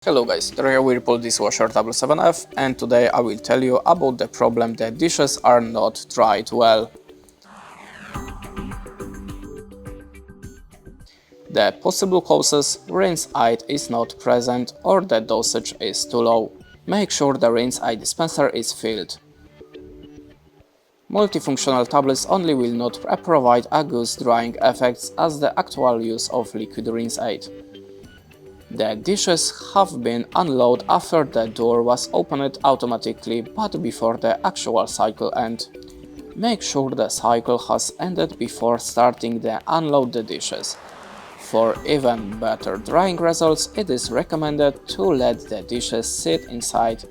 Hello guys, here Whirlpool Dishwasher W7F, and today I will tell you about the problem that dishes are not dried well. The possible causes: rinse aid is not present or the dosage is too low. Make sure the rinse aid dispenser is filled. Multifunctional tablets only will not provide a good drying effect as the actual use of liquid rinse aid. The dishes have been unloaded after the door was opened automatically but before the actual cycle ends. Make sure the cycle has ended before starting to unload the dishes. For even better drying results, it is recommended to let the dishes sit inside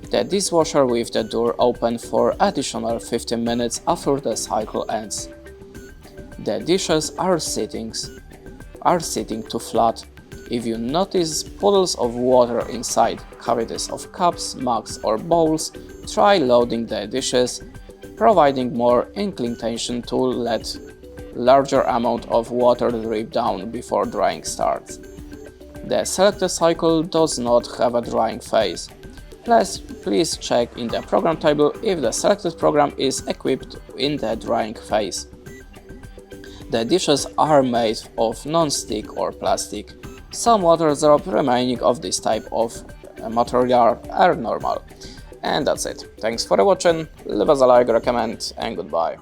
the dishwasher with the door open for additional 15 minutes after the cycle ends. The dishes are sitting too flat. If you notice puddles of water inside cavities of cups, mugs or bowls, try loading the dishes, providing more inclination to let larger amount of water drip down before drying starts. The selected cycle does not have a drying phase. Please check in the program table if the selected program is equipped in the drying phase. The dishes are made of non-stick or plastic. Some water drop remaining of this type of material are normal. And that's it. Thanks for watching, leave us a like, recommend, and goodbye.